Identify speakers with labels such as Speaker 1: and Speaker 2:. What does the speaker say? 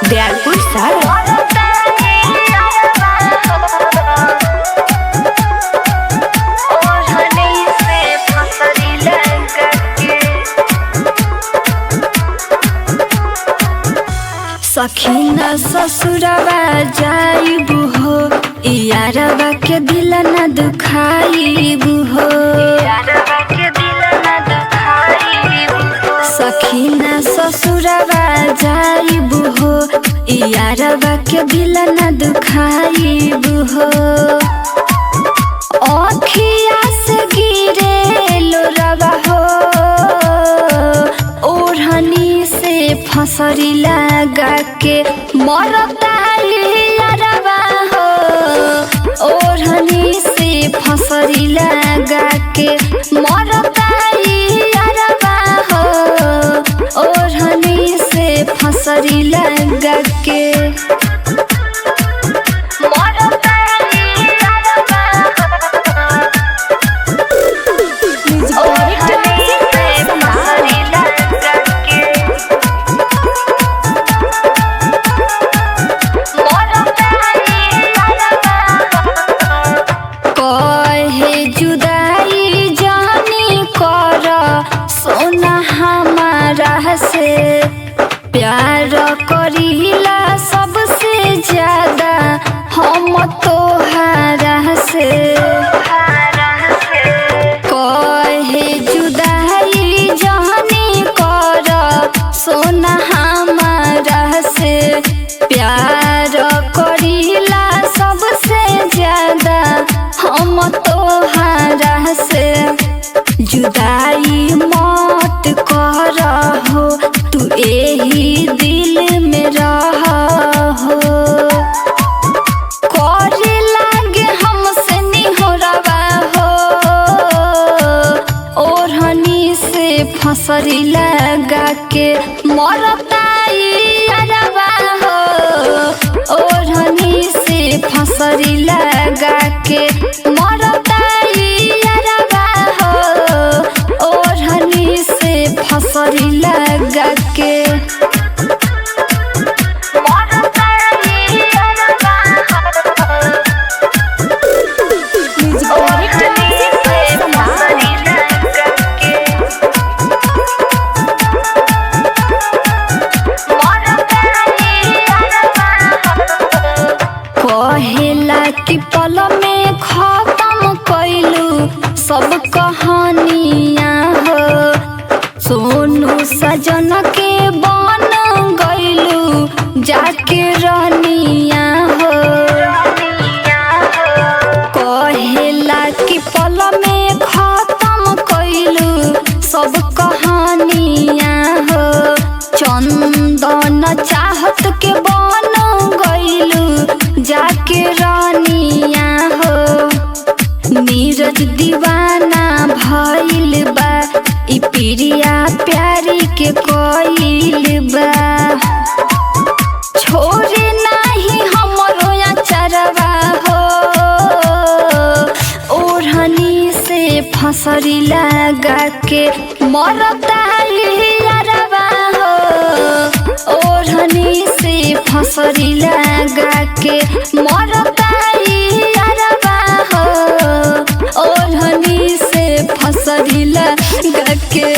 Speaker 1: दयालपुर सारा। सखीना ससुरवा जाइबू हो, यारवा के दिल न दुखाइबू हो। सखीना ससुरवा जाइबू हो, यारवा के दिल न दुखाइबू हो। आँखिया से गिरे लोरवा हो, ओढ़नी से फसरी लगा के मरता यारवा हो। ओढ़नी से फसरी लगा के मरता यारवा हो। ओढ़नी से फसरी लगा के से प्यार करीला सबसे ज्यादा हम तोहरा से। कहे जुदाई जानी कर सोना हमारा से, प्यार करीला सबसे ज्यादा हम तोहरा से। जुदाई मत कर हो, तू यही दिल में रह हो। करे लागे हमसे निहोरवा हो, ओढ़नी से फसरी लगा के मरता यारवा हो। ओढ़नी से फसरी लगा के मरता यारवा हो। ओढ़नी से फसरी लगा के कहेला कि पल में खत्म कैलू सब कहानियाँ हो। सोनू सजन के बन गैलू जाके रानिया हो। कहेला कि पल में खत्म कैलू सब कहानियाँ हो। चंदन चाहत के बन गैलू जाके रानिया हो। नीरज दीवाना भइल बा, ई प्रिया प्यारी के कोइल बा। छोरे नाही हमरो चरवा हो, ओढ़नी से फसरी लगा के मरता यारवा हो। ओढ़नी से फसरी लगा के मरता यारवा हो। ओढ़नी से फसरी लगा के